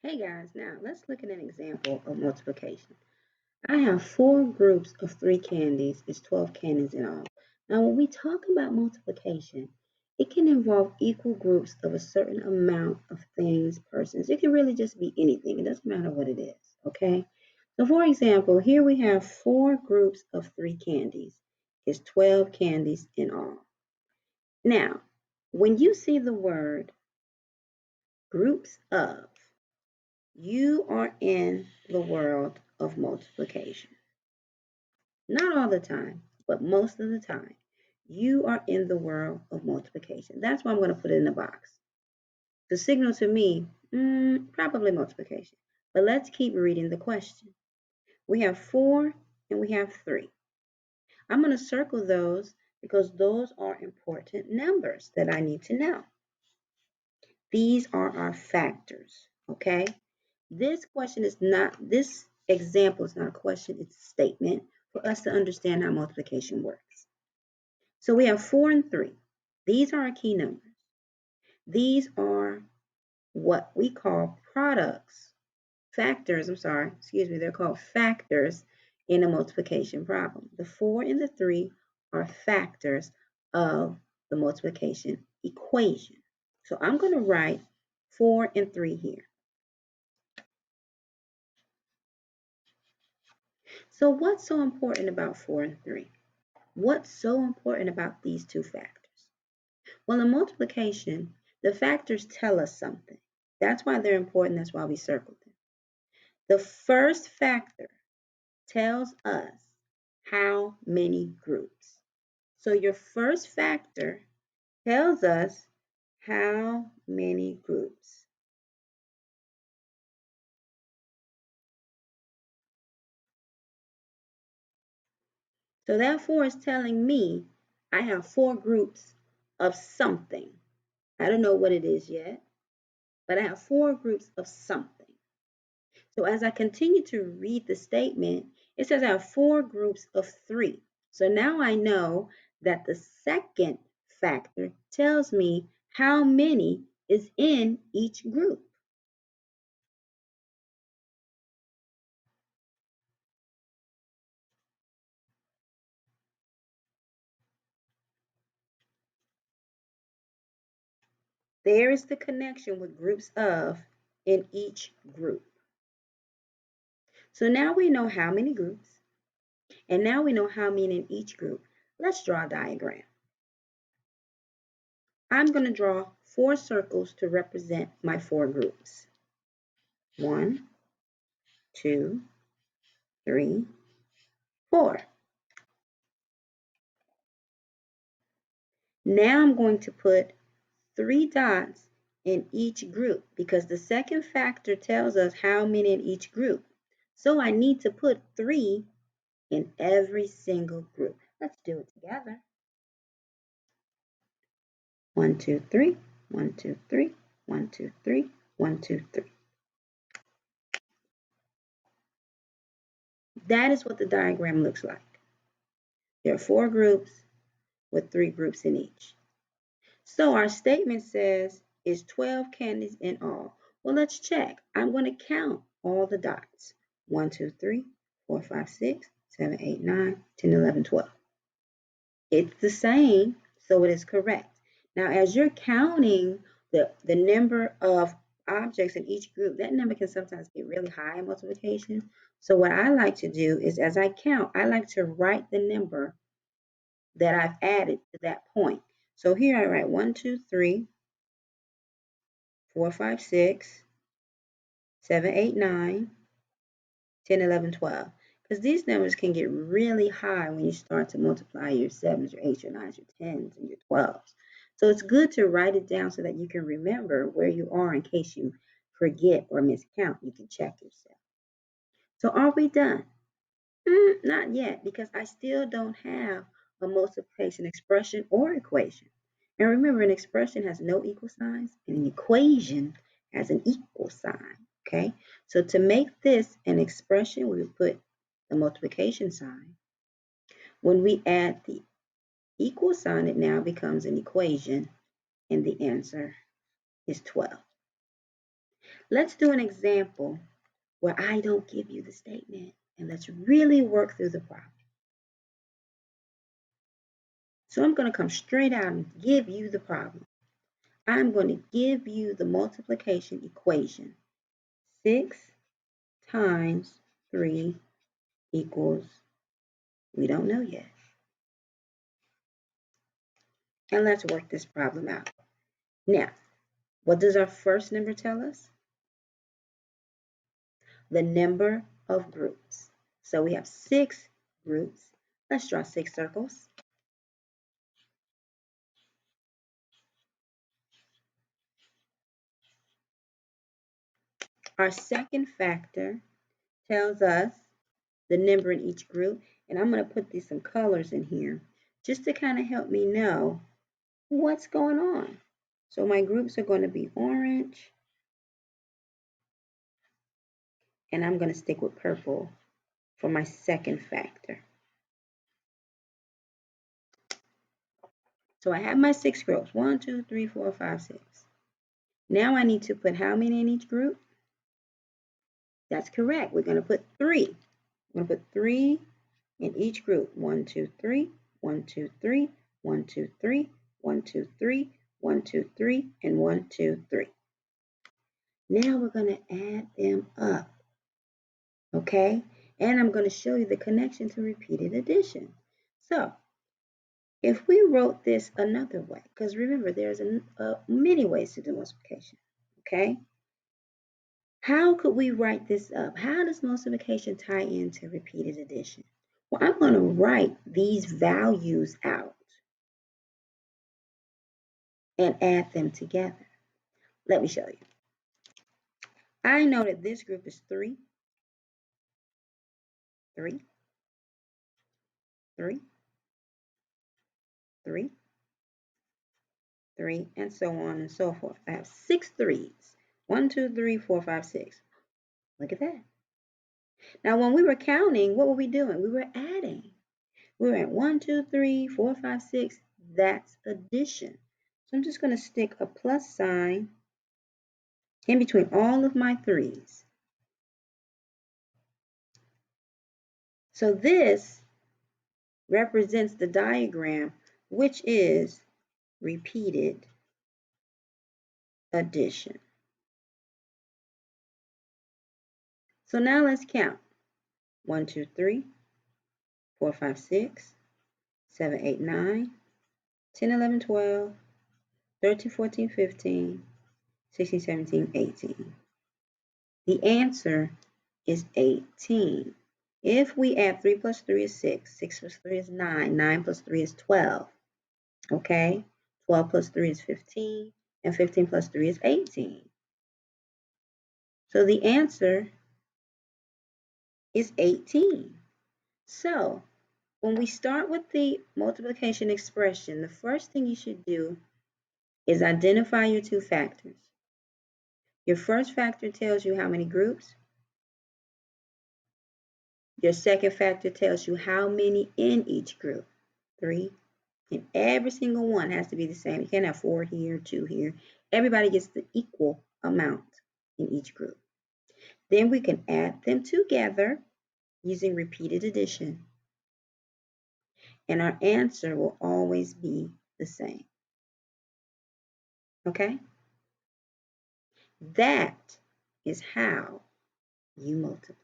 Hey guys, now let's look at an example of multiplication. I have four groups of three candies. It's 12 candies in all. Now, when we talk about multiplication, it can involve equal groups of a certain amount of things, persons. It can really just be anything. It doesn't matter what it is, okay? So, for example, here we have four groups of three candies. It's 12 candies in all. Now, when you see the word groups of, you are in the world of multiplication. Not all the time, but most of the time, you are in the world of multiplication. That's why I'm going to put it in a box. The signal to me, probably multiplication. But let's keep reading the question. We have 4 and we have 3. I'm going to circle those because those are important numbers that I need to know. These are our factors, okay? This example is not a question, it's a statement for us to understand how multiplication works. So we have 4 and 3. These are our key numbers. These are what we call they're called factors in a multiplication problem. The 4 and the 3 are factors of the multiplication equation. So I'm going to write 4 and 3 here. So what's so important about 4 and 3? What's so important about these two factors? Well, in multiplication, the factors tell us something. That's why they're important. That's why we circled them. The first factor tells us how many groups. So your first factor tells us how many groups. So that 4 is telling me I have 4 groups of something. I don't know what it is yet, but I have 4 groups of something. So as I continue to read the statement, it says I have 4 groups of 3. So now I know that the second factor tells me how many is in each group. There is the connection with groups of in each group. So now we know how many groups, and now we know how many in each group. Let's draw a diagram. I'm going to draw 4 circles to represent my 4 groups. 1, 2, 3, 4. Now I'm going to put 3 dots in each group because the second factor tells us how many in each group. So I need to put 3 in every single group. Let's do it together. 1, 2, 3, 1, 2, 3, 1, 2, 3, 1, 2, 3. That is what the diagram looks like. There are 4 groups with 3 groups in each. So our statement says is 12 candies in all. Well, let's check. I'm going to count all the dots. 1, 2, 3, 4, 5, 6, 7, 8, 9, 10, 11, 12. It's the same, so it is correct. Now, as you're counting the number of objects in each group, that number can sometimes get really high in multiplication. So what I like to do is as I count, I like to write the number that I've added to that point. So here I write 1, 2, 3, 4, 5, 6, 7, 8, 9, 10, 11, 12. Because these numbers can get really high when you start to multiply your 7s, your 8s, your 9s, your 10s, and your 12s. So it's good to write it down so that you can remember where you are in case you forget or miscount. You can check yourself. So are we done? Not yet, because I still don't have a multiplication expression or equation. And remember, an expression has no equal signs, and an equation has an equal sign. Okay, so to make this an expression, we would put the multiplication sign. When we add the equal sign, it now becomes an equation, and the answer is 12. Let's do an example where I don't give you the statement, and let's really work through the problem. So I'm going to come straight out and give you the problem. I'm going to give you the multiplication equation. 6 times 3 equals, we don't know yet. And let's work this problem out. Now, what does our first number tell us? The number of groups. So we have 6 groups. Let's draw 6 circles. Our second factor tells us the number in each group. And I'm going to put some colors in here just to kind of help me know what's going on. So my groups are going to be orange, and I'm going to stick with purple for my second factor. So I have my 6 groups, 1, 2, 3, 4, 5, 6. Now I need to put how many in each group? That's correct. We're going to put 3. We're going to put 3 in each group. 1, 2, 3, 1, 2, 3, 1, 2, 3, 1, 2, 3, 1, 2, 3, and 1, 2, 3. Now we're going to add them up. Okay? And I'm going to show you the connection to repeated addition. So, if we wrote this another way, because remember, there's many ways to do multiplication. Okay? How could we write this up? How does multiplication tie into repeated addition? Well, I'm going to write these values out and add them together. Let me show you. I know that this group is 3, 3, 3, 3, 3, and so on and so forth. I have 6 3s. 1, 2, 3, 4, 5, 6. Look at that. Now, when we were counting, what were we doing? We were adding. We were at 1, 2, 3, 4, 5, 6. That's addition. So I'm just going to stick a plus sign in between all of my 3s. So this represents the diagram, which is repeated addition. So now let's count. 1, 2, 3, 4, 5, 6, 7, 8, 9, 10, 11, 12, 13, 14, 15, 16, 17, 18. The answer is 18. If we add 3 plus 3 is 6, 6 plus 3 is 9, 9 plus 3 is 12. Okay? 12 plus 3 is 15, and 15 plus 3 is 18. So the answer is 18. So when we start with the multiplication expression, the first thing you should do is identify your 2 factors. Your first factor tells you how many groups. Your second factor tells you how many in each group. 3. And every single one has to be the same. You can't have 4 here, 2 here. Everybody gets the equal amount in each group. Then we can add them together using repeated addition. And our answer will always be the same. Okay? That is how you multiply.